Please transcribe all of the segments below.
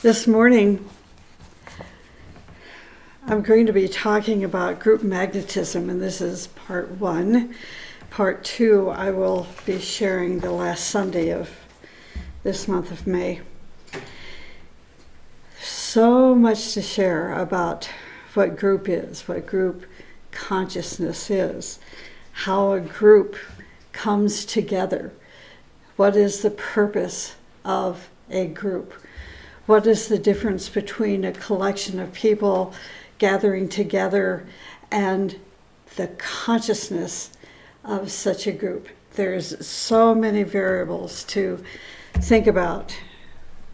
This morning, I'm going to be talking about group magnetism, and this is part one. Part two, I will be sharing the last Sunday of this month of May. So much to share about what group is, what group consciousness is, how a group comes together, what is the purpose of a group. What is the difference between a collection of people gathering together and the consciousness of such a group? There's so many variables to think about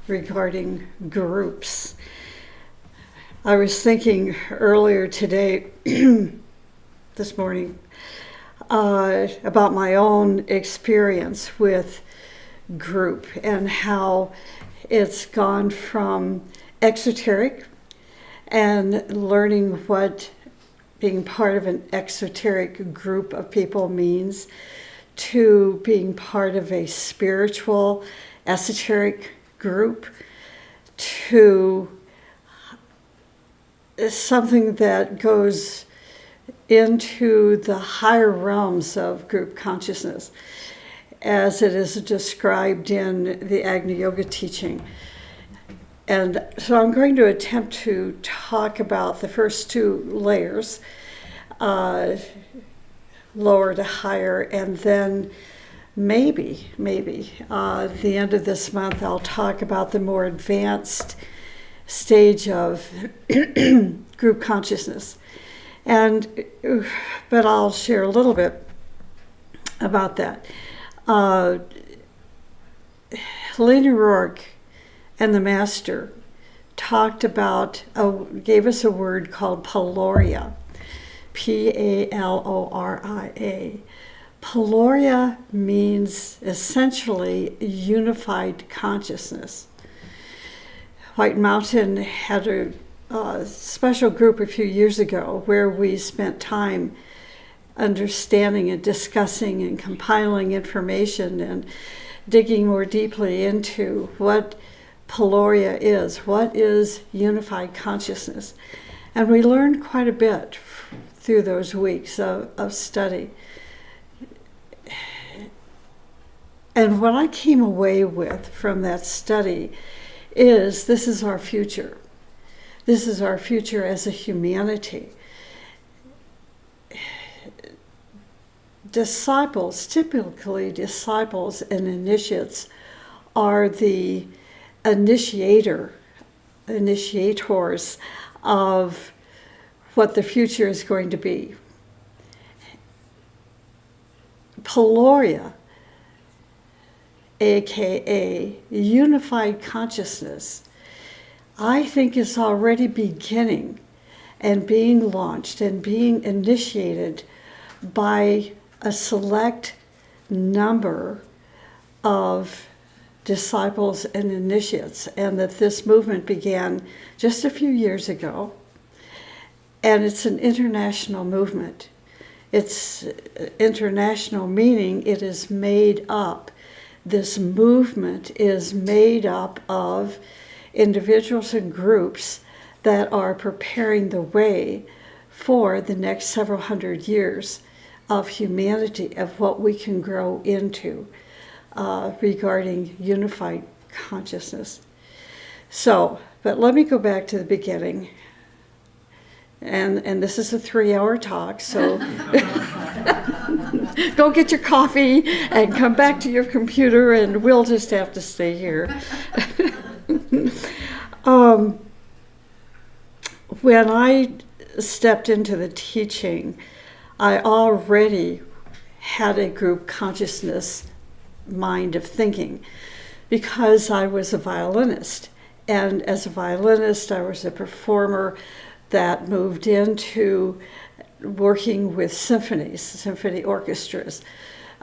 regarding groups. I was thinking earlier today, this morning, about my own experience with group and how it's gone from exoteric and learning what being part of an exoteric group of people means to being part of a spiritual, esoteric group to something that goes into the higher realms of group consciousness, as it is described in the Agni Yoga teaching. And so I'm going to attempt to talk about the first two layers, lower to higher, and then maybe the end of this month I'll talk about the more advanced stage of group consciousness. But I'll share a little bit about that. Lena Rourke and the Master talked about, gave us a word called Paloria, P-A-L-O-R-I-A. Paloria means essentially unified consciousness. White Mountain had a special group a few years ago where we spent time understanding and discussing and compiling information and digging more deeply into what Paloria is, what is unified consciousness. And we learned quite a bit through those weeks of study. And what I came away with from that study is this is our future. This is our future as a humanity. Disciples, typically disciples and initiates, are the initiators of what the future is going to be. Paloria, aka unified consciousness, I think is already beginning and being launched and being initiated by a select number of disciples and initiates, and that this movement began just a few years ago, and it's an international movement. It's international, meaning it is made up. This movement is made up of individuals and groups that are preparing the way for the next several hundred years of humanity, of what we can grow into regarding unified consciousness. So, but let me go back to the beginning. And this is a 3-hour talk, so go get your coffee and come back to your computer, and we'll just have to stay here. When I stepped into the teaching, I already had a group consciousness mind of thinking because I was a violinist. And as a violinist, I was a performer that moved into working with symphony orchestras,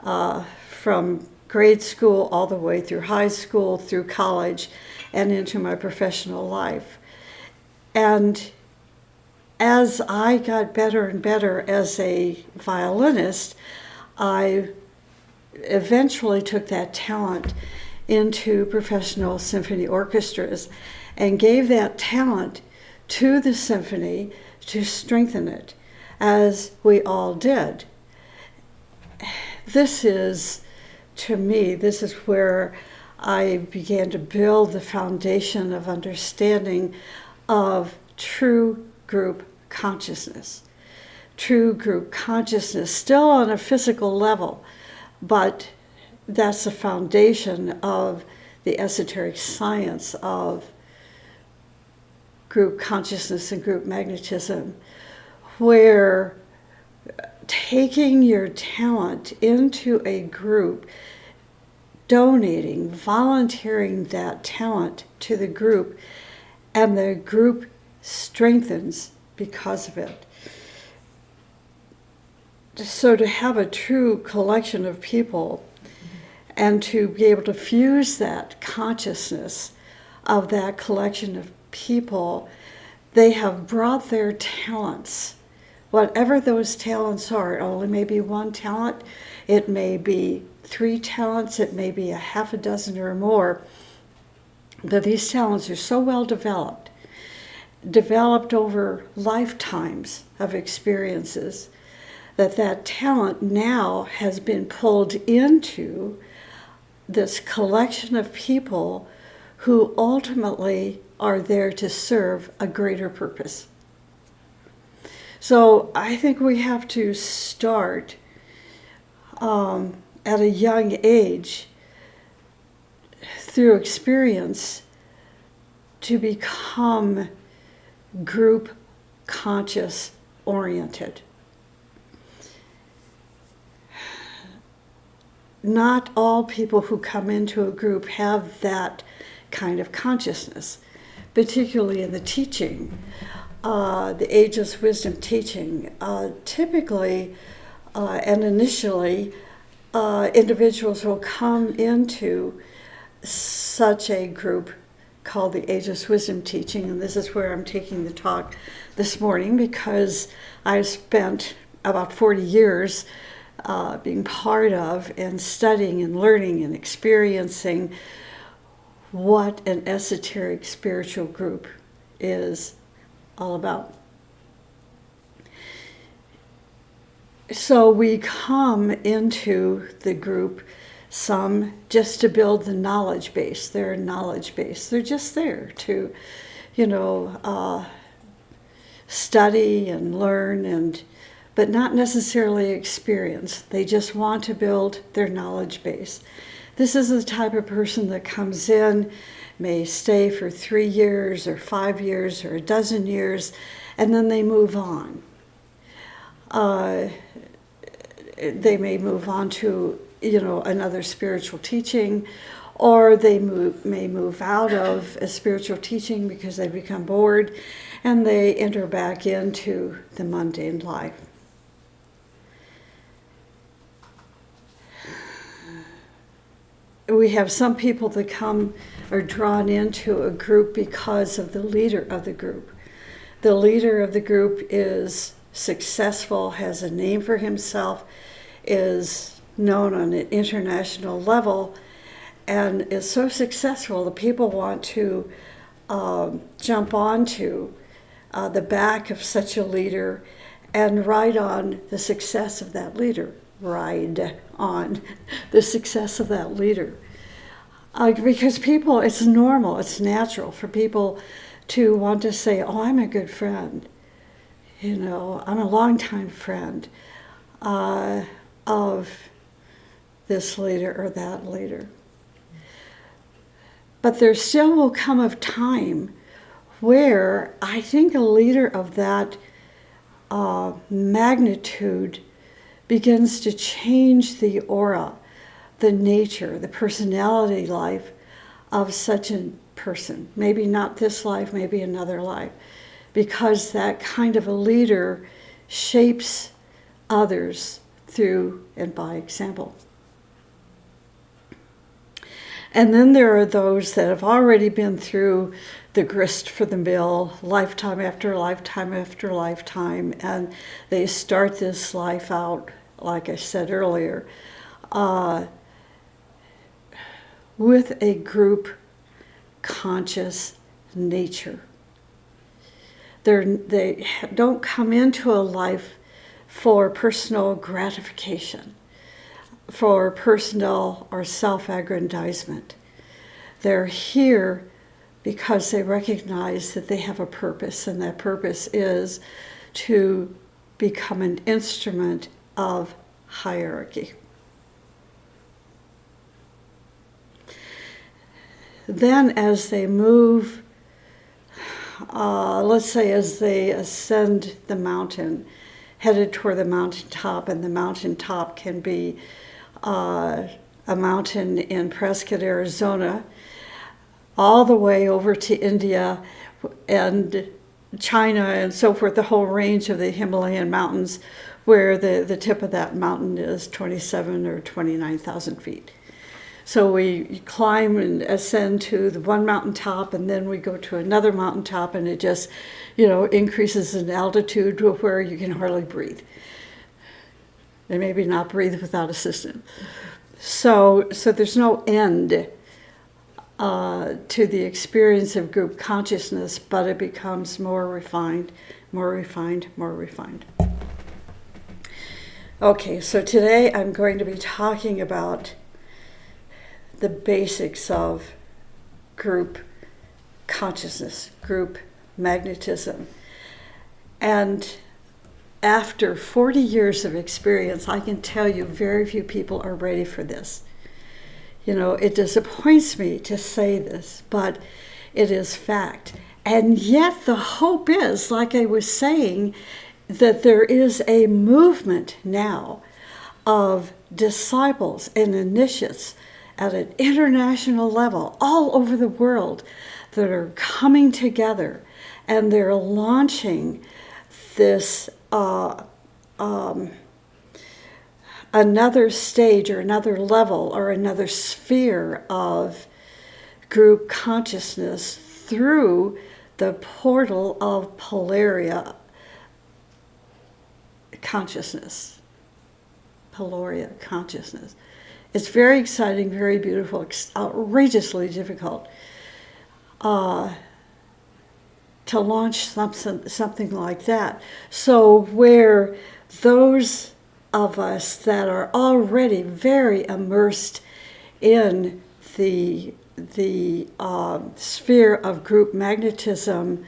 from grade school all the way through high school, through college, and into my professional life. And as I got better and better as a violinist, I eventually took that talent into professional symphony orchestras and gave that talent to the symphony to strengthen it, as we all did. This is, to me, this is where I began to build the foundation of understanding of true group consciousness. True group consciousness, still on a physical level, but that's the foundation of the esoteric science of group consciousness and group magnetism, where taking your talent into a group, donating, volunteering that talent to the group, and the group strengthens because of it. So to have a true collection of people and to be able to fuse that consciousness of that collection of people, they have brought their talents, whatever those talents are. It only may be one talent, it may be 3 talents, it may be a half a dozen or more, but these talents are so well developed over lifetimes of experiences, that talent now has been pulled into this collection of people who ultimately are there to serve a greater purpose. So I think we have to start at a young age through experience to become group conscious oriented. Not all people who come into a group have that kind of consciousness, particularly in the teaching, the ageless wisdom teaching. Typically and initially, individuals will come into such a group called the ageless wisdom teaching, and this is where I'm taking the talk this morning, because I spent about 40 years being part of and studying and learning and experiencing what an esoteric spiritual group is all about. So we come into the group, some just to build the knowledge base. They're a knowledge base. They're just there to, study and learn, but not necessarily experience. They just want to build their knowledge base. This is the type of person that comes in, may stay for 3 years or 5 years or a dozen years, and then they move on. They may move on to, another spiritual teaching, or they may move out of a spiritual teaching because they become bored, and they enter back into the mundane life. We have some people that are drawn into a group because of the leader of the group. The leader of the group is successful, has a name for himself, is known on an international level, and is so successful the people want to jump onto the back of such a leader and ride on the success of that leader. Ride on the success of that leader. Because people, it's normal, it's natural for people to want to say, oh, I'm a good friend. I'm a longtime friend of this leader or that leader. But there still will come a time where I think a leader of that magnitude begins to change the aura, the nature, the personality life of such a person. Maybe not this life, maybe another life. Because that kind of a leader shapes others through and by example. And then there are those that have already been through the grist for the mill, lifetime after lifetime after lifetime, and they start this life out, like I said earlier, with a group conscious nature. They don't come into a life for personal gratification, for personal or self-aggrandizement. They're here because they recognize that they have a purpose, and that purpose is to become an instrument of hierarchy. Then as they move, let's say as they ascend the mountain, headed toward the mountaintop, and the mountaintop can be a mountain in Prescott, Arizona, all the way over to India and China and so forth, the whole range of the Himalayan mountains, where the tip of that mountain is 27 or 29,000 feet. So we climb and ascend to the one mountaintop, and then we go to another mountaintop, and it just, increases in altitude to where you can hardly breathe. And maybe not breathe without assistance. So there's no end to the experience of group consciousness, but it becomes more refined, more refined, more refined. Okay, so today I'm going to be talking about the basics of group consciousness, group magnetism. And after 40 years of experience, I can tell you very few people are ready for this. It disappoints me to say this, but it is fact. And yet the hope is, like I was saying, that there is a movement now of disciples and initiates at an international level all over the world that are coming together, and they're launching this another stage or another level or another sphere of group consciousness through the portal of Polaria consciousness. Polaria consciousness. It's very exciting, very beautiful, outrageously difficult to launch something like that. So where those of us that are already very immersed in the sphere of group magnetism,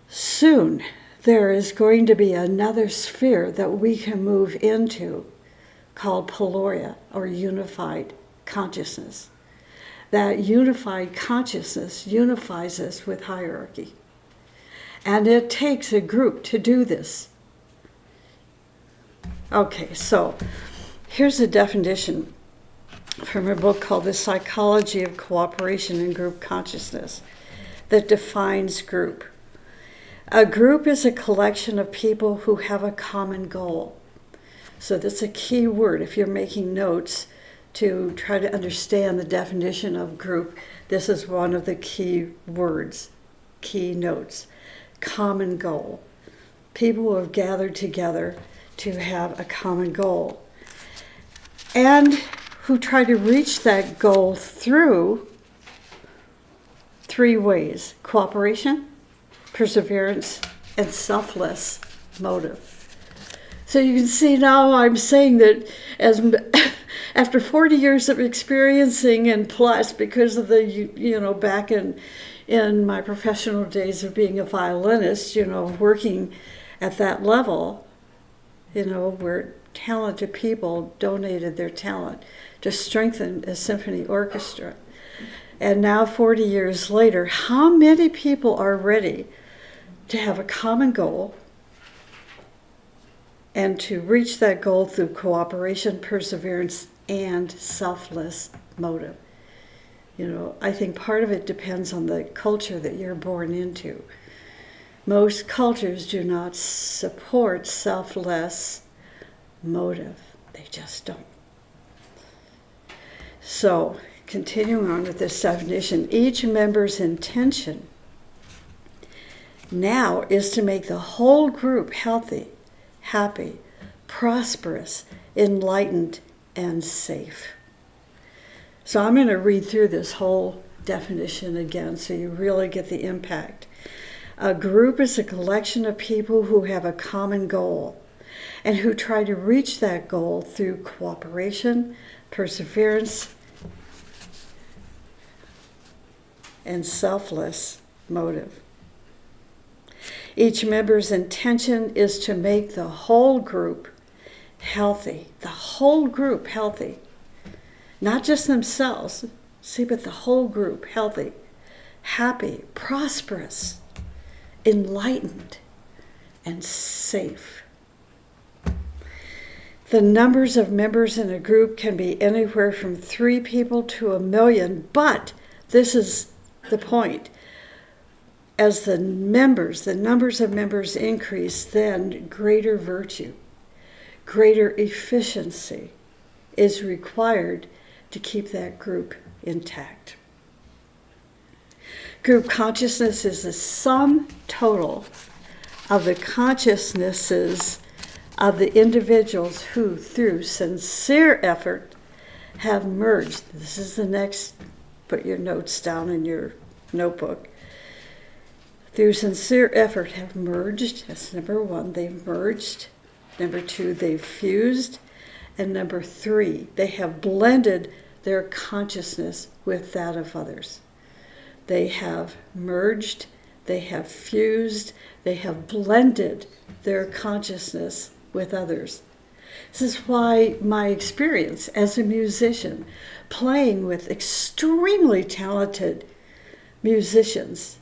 soon there is going to be another sphere that we can move into called Polaria, or unified consciousness. That unified consciousness unifies us with hierarchy. And it takes a group to do this. Okay, so here's a definition from a book called The Psychology of Cooperation in Group Consciousness that defines group. A group is a collection of people who have a common goal. So that's a key word. If you're making notes to try to understand the definition of group, this is one of the key words, key notes. Common goal. People who have gathered together to have a common goal, and who try to reach that goal through three ways: cooperation, perseverance, and selfless motive. So you can see now I'm saying that as after 40 years of experiencing, and plus because of the, back in my professional days of being a violinist, working at that level, where talented people donated their talent to strengthen a symphony orchestra. And now 40 years later, how many people are ready to have a common goal and to reach that goal through cooperation, perseverance, and selfless motive? I think part of it depends on the culture that you're born into. Most cultures do not support selfless motive. They just don't. So, continuing on with this definition, each member's intention now is to make the whole group healthy, happy, prosperous, enlightened, and safe. So I'm going to read through this whole definition again so you really get the impact. A group is a collection of people who have a common goal and who try to reach that goal through cooperation, perseverance, and selfless motive. Each member's intention is to make the whole group healthy, not just themselves, but the whole group healthy, happy, prosperous, enlightened, and safe. The numbers of members in a group can be anywhere from 3 people to 1 million, but this is the point. As the numbers of members increase, then greater virtue, greater efficiency is required to keep that group intact. Group consciousness is the sum total of the consciousnesses of the individuals who, through sincere effort, have merged. This is the next, put your notes down in your notebook. Through sincere effort have merged. That's number 1, they've merged. Number 2, they've fused. And number 3, they have blended their consciousness with that of others. They have merged, they have fused, they have blended their consciousness with others. This is why my experience as a musician, playing with extremely talented musicians,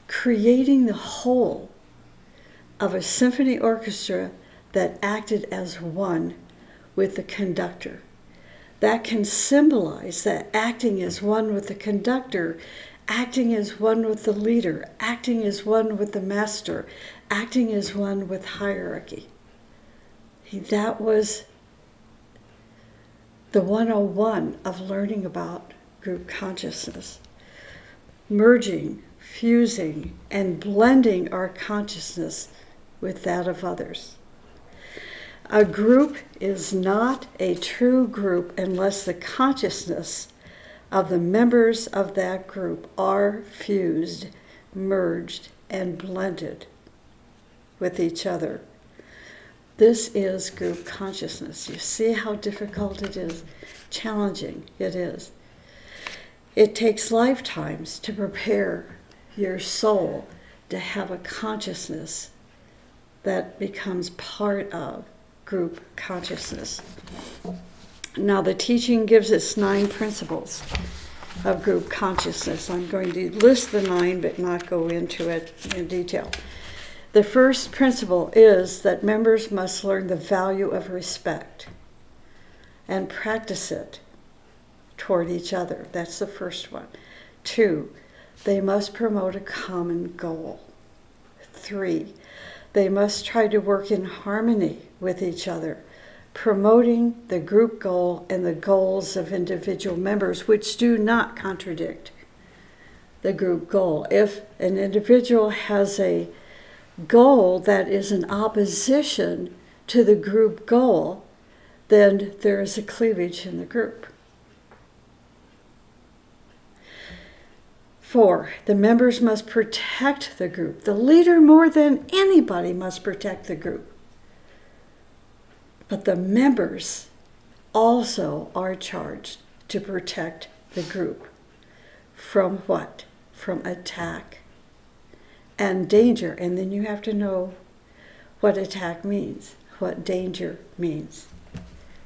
creating the whole of a symphony orchestra that acted as one with the conductor. That can symbolize that acting as one with the conductor, acting as one with the leader, acting as one with the master, acting as one with hierarchy. That was the 101 of learning about group consciousness. Merging, fusing, and blending our consciousness with that of others. A group is not a true group unless the consciousness of the members of that group are fused, merged, and blended with each other. This is group consciousness. You see how difficult it is, challenging it is. It takes lifetimes to prepare your soul to have a consciousness that becomes part of group consciousness. Now, the teaching gives us 9 principles of group consciousness. I'm going to list the 9 but not go into it in detail. The first principle is that members must learn the value of respect and practice it toward each other. That's the first one. 2, they must promote a common goal. 3, they must try to work in harmony with each other, promoting the group goal and the goals of individual members, which do not contradict the group goal. If an individual has a goal that is in opposition to the group goal, then there is a cleavage in the group. 4, the members must protect the group. The leader, more than anybody, must protect the group. But the members also are charged to protect the group. From what? From attack and danger. And then you have to know what attack means, what danger means.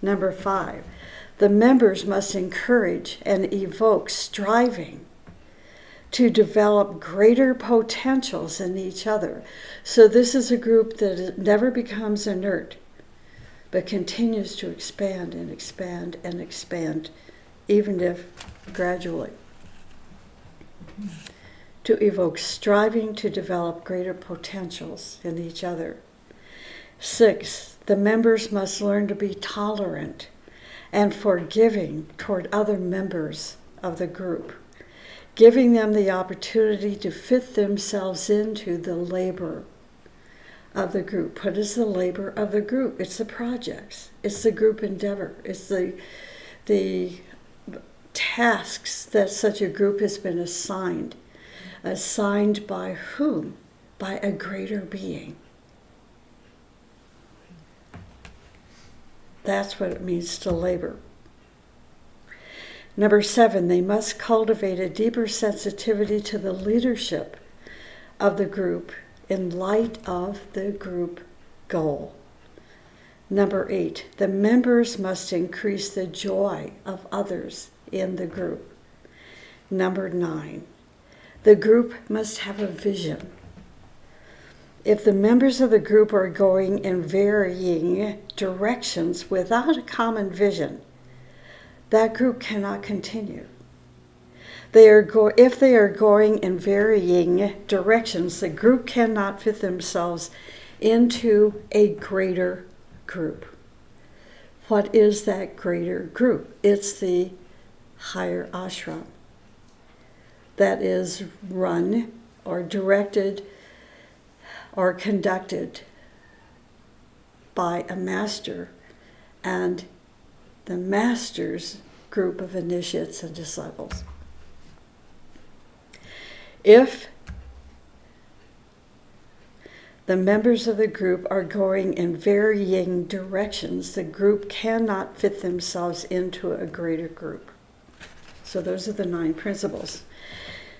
Number 5, the members must encourage and evoke striving to develop greater potentials in each other. So this is a group that never becomes inert, but continues to expand and expand and expand, even if gradually. To evoke striving to develop greater potentials in each other. 6, the members must learn to be tolerant and forgiving toward other members of the group, giving them the opportunity to fit themselves into the labor of the group. What is the labor of the group? It's the projects. It's the group endeavor. It's the tasks that such a group has been assigned. Assigned by whom? By a greater being. That's what it means to labor. Number 7, they must cultivate a deeper sensitivity to the leadership of the group in light of the group goal. Number 8, the members must increase the joy of others in the group. Number 9, the group must have a vision. If the members of the group are going in varying directions without a common vision, that group cannot continue. If they are going in varying directions, the group cannot fit themselves into a greater group. What is that greater group? It's the higher ashram that is run or directed or conducted by a master and the master's group of initiates and disciples. If the members of the group are going in varying directions, the group cannot fit themselves into a greater group. So those are the 9 principles.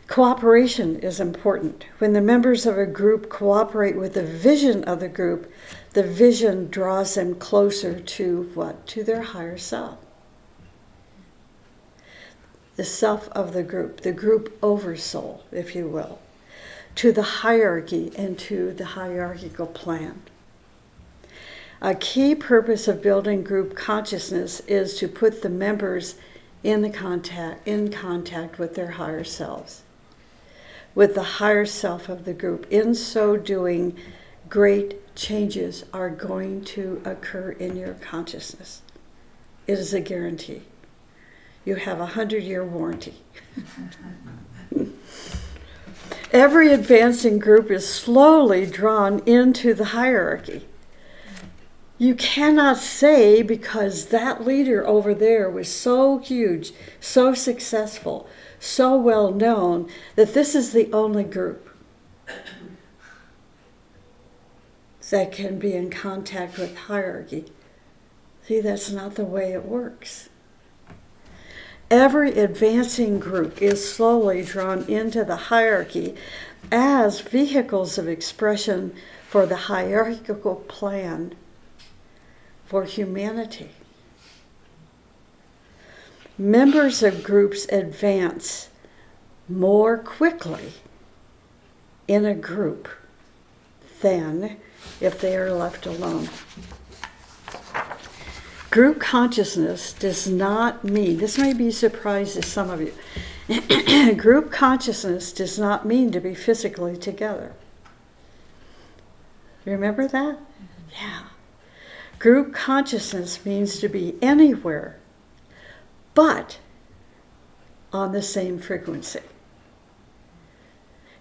Cooperation is important. When the members of a group cooperate with the vision of the group, the vision draws them closer to what? To their higher self. The self of the group oversoul, if you will, to the hierarchy and to the hierarchical plan. A key purpose of building group consciousness is to put the members in contact with their higher selves, with the higher self of the group. In so doing, great changes are going to occur in your consciousness. It is a guarantee. You have a 100-year warranty. Every advancing group is slowly drawn into the hierarchy. You cannot say because that leader over there was so huge, so successful, so well known, that this is the only group that can be in contact with hierarchy. See, that's not the way it works. Every advancing group is slowly drawn into the hierarchy as vehicles of expression for the hierarchical plan for humanity. Members of groups advance more quickly in a group than if they are left alone. Group consciousness does not mean, this may be a surprise to some of you, group consciousness does not mean to be physically together. Remember that? Yeah. Group consciousness means to be anywhere, but on the same frequency.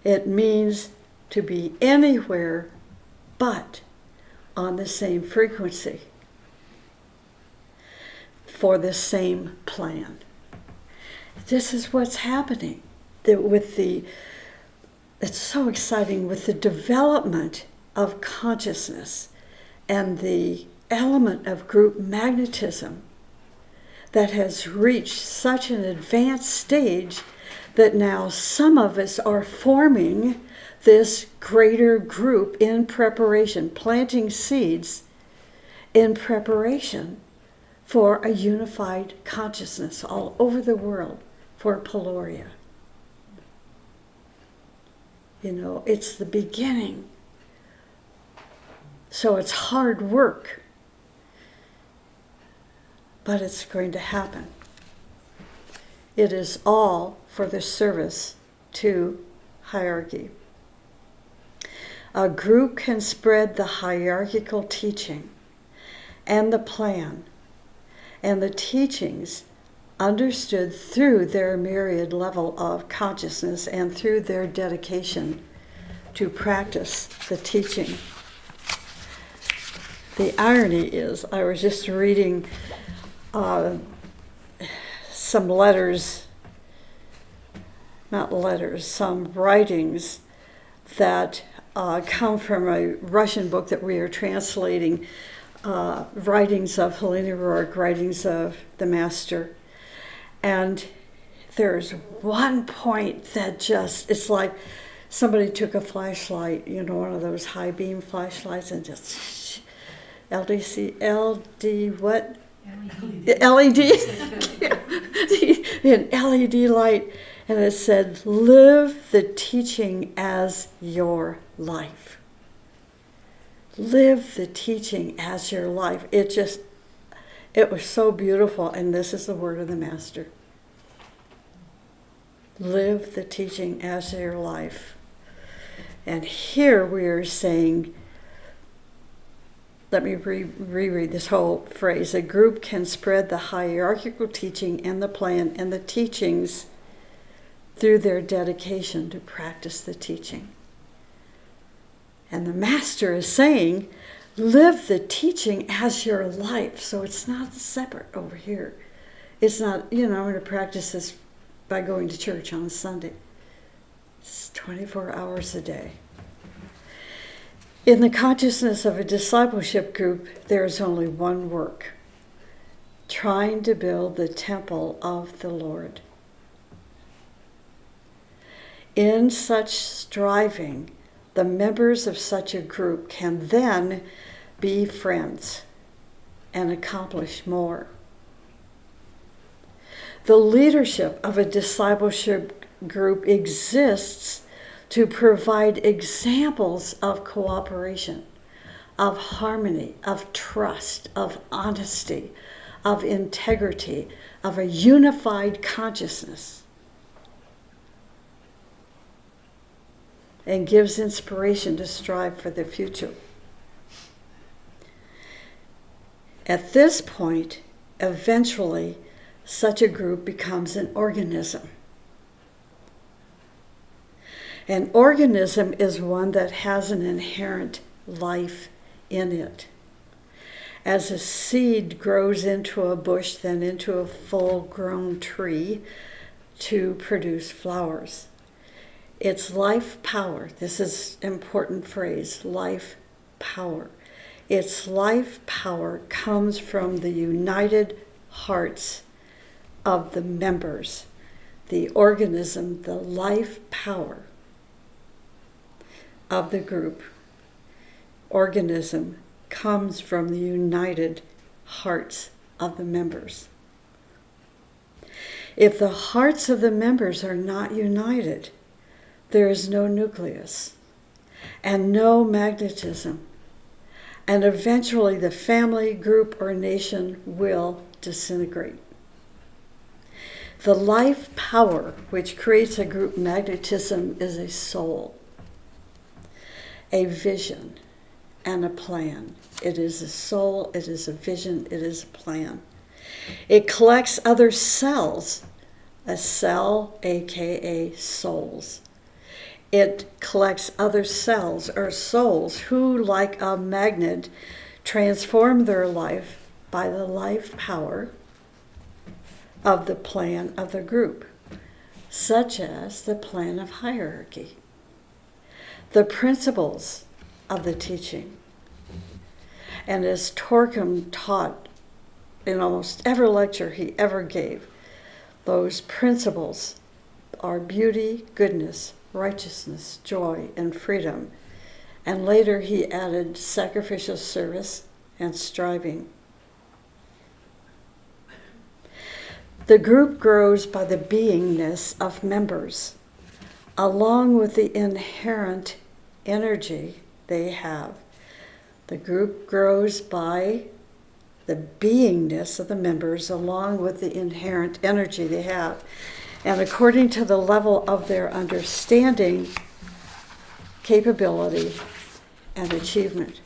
It means to be anywhere, but on the same frequency, for the same plan. This is what's happening it's so exciting with the development of consciousness and the element of group magnetism that has reached such an advanced stage that now some of us are forming this greater group in preparation, planting seeds in preparation for a unified consciousness all over the world for Peloria. You know, it's the beginning. So it's hard work, but it's going to happen. It is all for the service to hierarchy. A group can spread the hierarchical teaching and the plan and the teachings understood through their myriad level of consciousness and through their dedication to practice the teaching. The irony is, I was just reading some letters, not letters, some writings that come from a Russian book that we are translating, writings of Helena Rourke, writings of the Master. And there's one point that just, it's like somebody took a flashlight, you know, one of those high beam flashlights, and just what? LED. An LED light, and it said, live the teaching as your life. Live the teaching as your life. It was so beautiful, and this is the word of the Master. Live the teaching as your life. And here we are saying, let me reread this whole phrase. A group can spread the hierarchical teaching and the plan and the teachings through their dedication to practice the teaching. And the Master is saying, live the teaching as your life. So it's not separate over here. It's not, I'm going to practice this by going to church on Sunday. It's 24 hours a day. In the consciousness of a discipleship group, there is only one work: trying to build the temple of the Lord. In such striving, the members of such a group can then be friends and accomplish more. The leadership of a discipleship group exists to provide examples of cooperation, of harmony, of trust, of honesty, of integrity, of a unified consciousness, and gives inspiration to strive for the future. At this point, eventually, such a group becomes an organism. An organism is one that has an inherent life in it. As a seed grows into a bush, then into a full-grown tree to produce flowers. Its life power, this is an important phrase, life power. Its life power comes from the united hearts of the members. The organism, the life power of the group, organism, comes from the united hearts of the members. If the hearts of the members are not united, there is no nucleus and no magnetism, and eventually the family, group, or nation will disintegrate. The life power which creates a group magnetism is a soul, a vision, and a plan. It is a soul, it is a vision, it is a plan. It collects other cells, a cell, aka souls. It collects other cells or souls who, like a magnet, transform their life by the life power of the plan of the group, such as the plan of hierarchy, the principles of the teaching. And as Torquem taught in almost every lecture he ever gave, those principles are beauty, goodness, righteousness, joy, and freedom. And later he added sacrificial service and striving. The group grows by the beingness of members, along with the inherent energy they have. The group grows by the beingness of the members, along with the inherent energy they have, and according to the level of their understanding, capability, and achievement.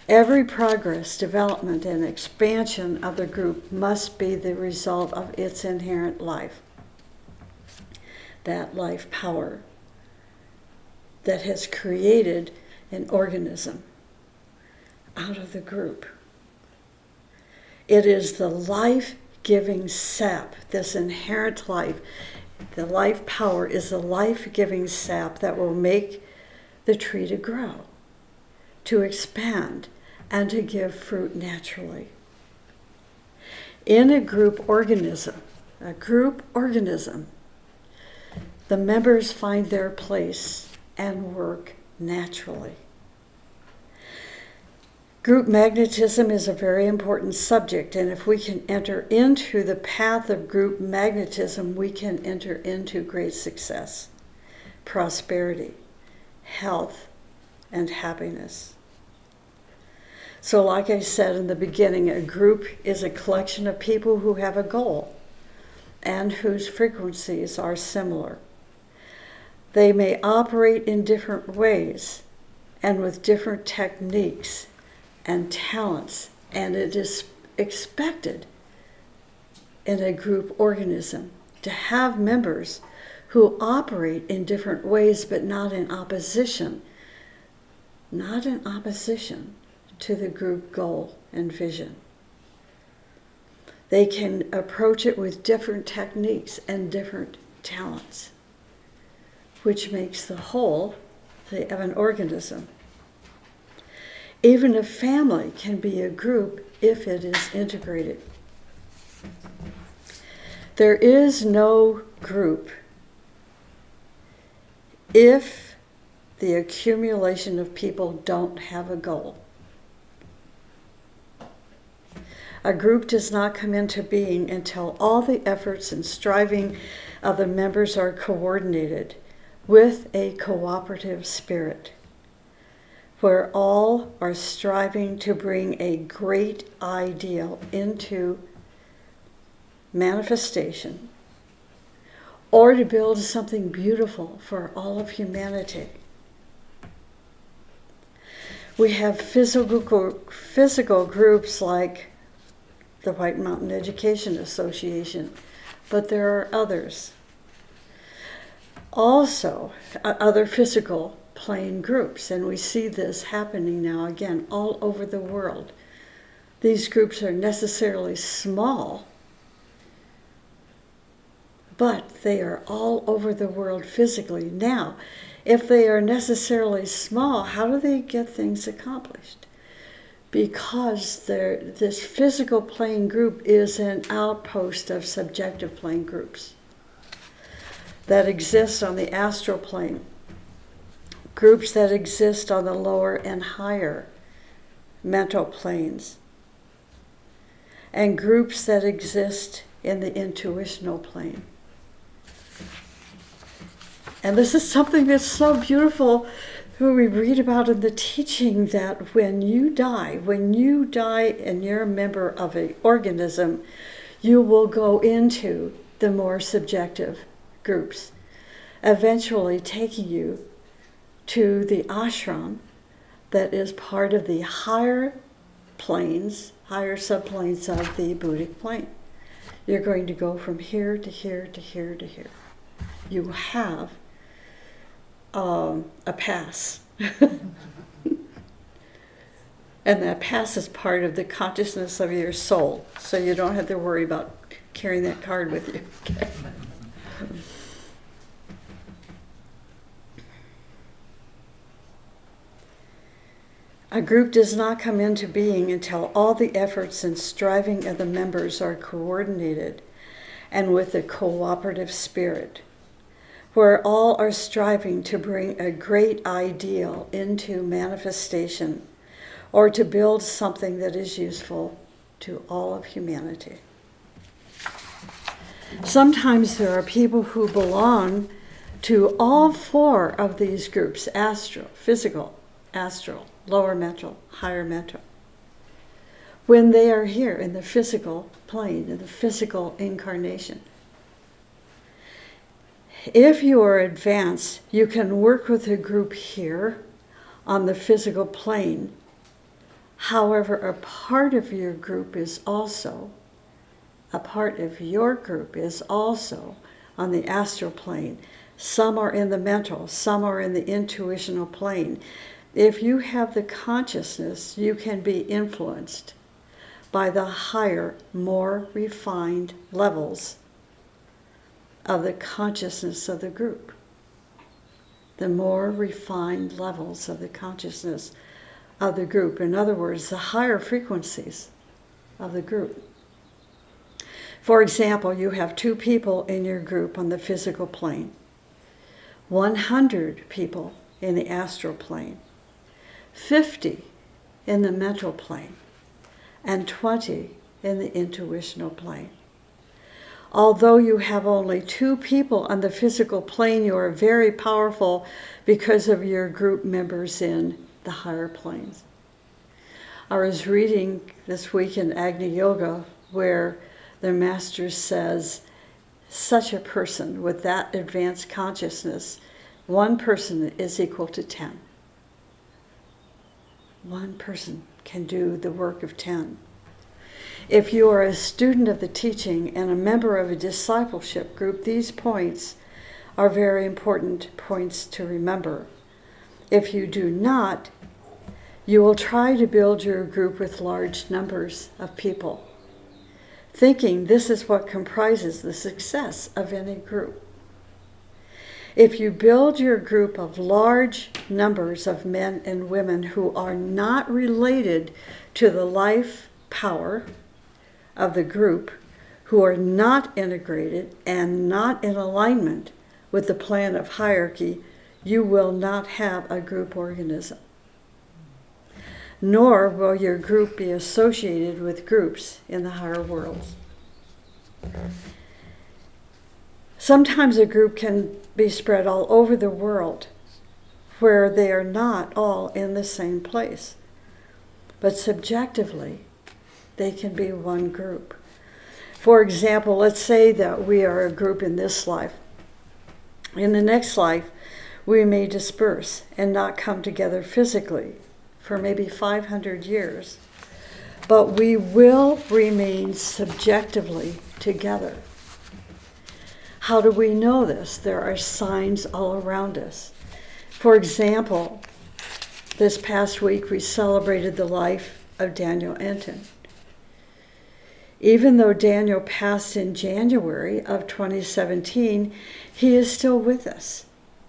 Every progress, development, and expansion of the group must be the result of its inherent life, that life power that has created an organism out of the group. It is the life life-giving sap, this inherent life. The life power is the life-giving sap that will make the tree to grow, to expand, and to give fruit naturally. In a group organism, the members find their place and work naturally. Group magnetism is a very important subject, and if we can enter into the path of group magnetism, we can enter into great success, prosperity, health, and happiness. So like I said in the beginning, a group is a collection of people who have a goal and whose frequencies are similar. They may operate in different ways and with different techniques and talents, and it is expected in a group organism to have members who operate in different ways, but not in opposition to the group goal and vision. They can approach it with different techniques and different talents, which makes the whole of an organism. Even a family can be a group if it is integrated. There is no group if the accumulation of people don't have a goal. A group does not come into being until all the efforts and striving of the members are coordinated with a cooperative spirit, where all are striving to bring a great ideal into manifestation, or to build something beautiful for all of humanity. We have physical groups like the White Mountain Education Association, but there are others. Also, other physical plane groups, and we see this happening now again all over the world. These groups are necessarily small, but they are all over the world physically. Now, if they are necessarily small, how do they get things accomplished? Because this physical plane group is an outpost of subjective plane groups that exist on the astral plane, groups that exist on the lower and higher mental planes, and groups that exist in the intuitional plane. And this is something that's so beautiful when we read about in the teaching, that when you die and you're a member of an organism, you will go into the more subjective groups, eventually taking you to the ashram that is part of the higher planes, higher subplanes of the Buddhic plane. You're going to go from here to here to here to here. You have a pass. And that pass is part of the consciousness of your soul, so you don't have to worry about carrying that card with you. Okay. A group does not come into being until all the efforts and striving of the members are coordinated and with a cooperative spirit, where all are striving to bring a great ideal into manifestation, or to build something that is useful to all of humanity. Sometimes there are people who belong to all four of these groups: astral, physical, astral, lower mental, higher mental, when they are here in the physical plane, in the physical incarnation. If you are advanced, you can work with a group here on the physical plane. However, a part of your group is also on the astral plane. Some are in the mental, some are in the intuitional plane. If you have the consciousness, you can be influenced by the higher, more refined levels of the consciousness of the group. The more refined levels of the consciousness of the group. In other words, the higher frequencies of the group. For example, you have 2 people in your group on the physical plane, 100 people in the astral plane, 50 in the mental plane, and 20 in the intuitional plane. Although you have only 2 people on the physical plane, you are very powerful because of your group members in the higher planes. I was reading this week in Agni Yoga where the master says, such a person with that advanced consciousness, 1 person is equal to 10. 1 person can do the work of 10. If you are a student of the teaching and a member of a discipleship group, these points are very important points to remember. If you do not, you will try to build your group with large numbers of people, thinking this is what comprises the success of any group. If you build your group of large numbers of men and women who are not related to the life power of the group, who are not integrated and not in alignment with the plan of hierarchy, you will not have a group organism. Nor will your group be associated with groups in the higher worlds. Sometimes a group can be spread all over the world where they are not all in the same place. But subjectively, they can be one group. For example, let's say that we are a group in this life. In the next life, we may disperse and not come together physically for maybe 500 years, but we will remain subjectively together. How do we know this? There are signs all around us. For example, this past week we celebrated the life of Daniel Enton. Even though Daniel passed in January of 2017, he is still with us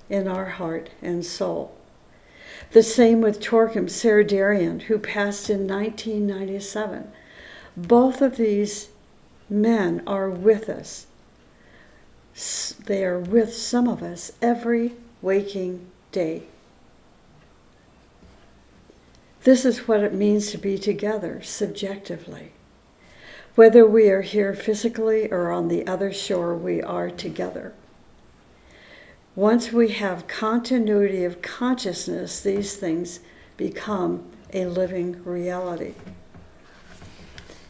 in our heart and soul. The same with Torkim Saradarian, who passed in 1997. Both of these men are with us. They are with some of us every waking day. This is what it means to be together subjectively. Whether we are here physically or on the other shore, we are together. Once we have continuity of consciousness, these things become a living reality.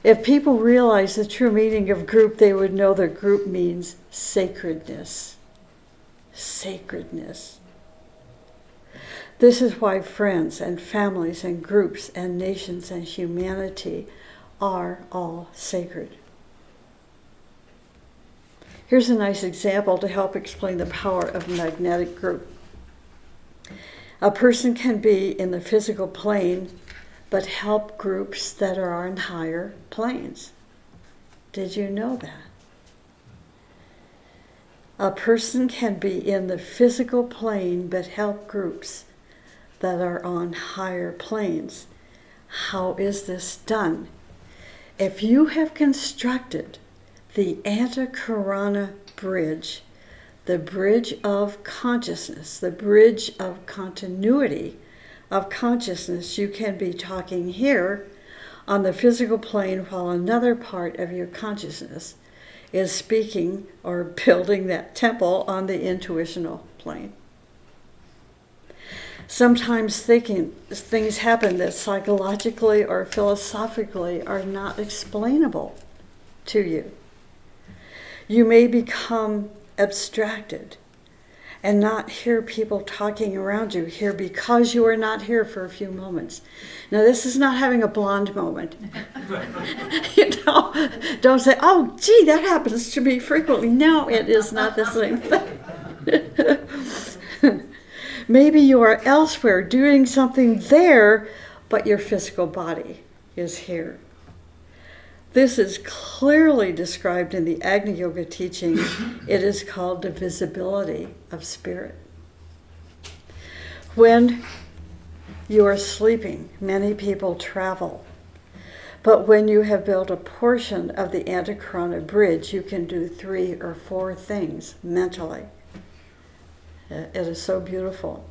If people realize the true meaning of group, they would know that group means sacredness. Sacredness. This is why friends and families and groups and nations and humanity are all sacred. Here's a nice example to help explain the power of a magnetic group. A person can be in the physical plane, but help groups that are on higher planes. Did you know that? A person can be in the physical plane, but help groups that are on higher planes. How is this done? If you have constructed the Antakarana bridge, the bridge of consciousness, the bridge of continuity of consciousness, you can be talking here on the physical plane while another part of your consciousness is speaking or building that temple on the intuitional plane. Sometimes things happen that psychologically or philosophically are not explainable to you. You may become abstracted and not hear people talking around you here because you are not here for a few moments. Now, this is not having a blonde moment. Don't say, oh, gee, that happens to me frequently. No, it is not the same thing. Maybe you are elsewhere doing something there, but your physical body is here. This is clearly described in the Agni Yoga teaching. It is called the visibility of spirit. When you are sleeping, many people travel. But when you have built a portion of the Antakarana bridge, you can do 3 or 4 things mentally. It is so beautiful.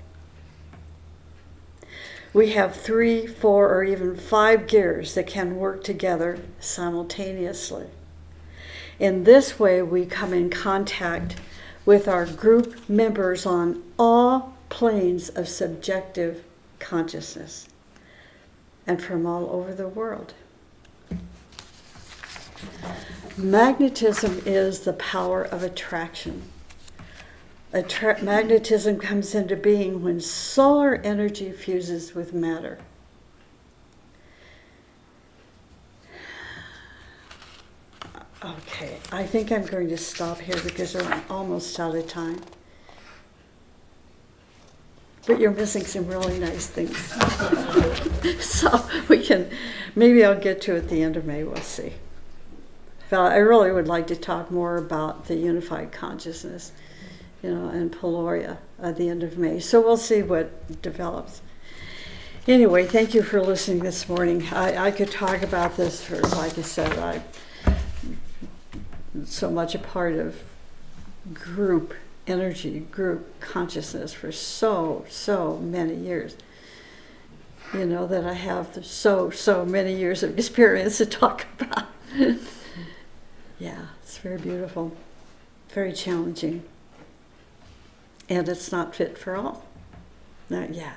We have 3, 4, or even 5 gears that can work together simultaneously. In this way, we come in contact with our group members on all planes of subjective consciousness and from all over the world. Magnetism is the power of attraction. Magnetism comes into being when solar energy fuses with matter. Okay, I think I'm going to stop here because we're almost out of time. But you're missing some really nice things. So maybe I'll get to it at the end of May, we'll see. But I really would like to talk more about the unified consciousness, and Peloria at the end of May. So we'll see what develops. Anyway, thank you for listening this morning. I could talk about this for, like I said, I'm so much a part of group energy, group consciousness for so many years. That I have so many years of experience to talk about. Yeah, it's very beautiful, very challenging. And it's not fit for all. Not yet.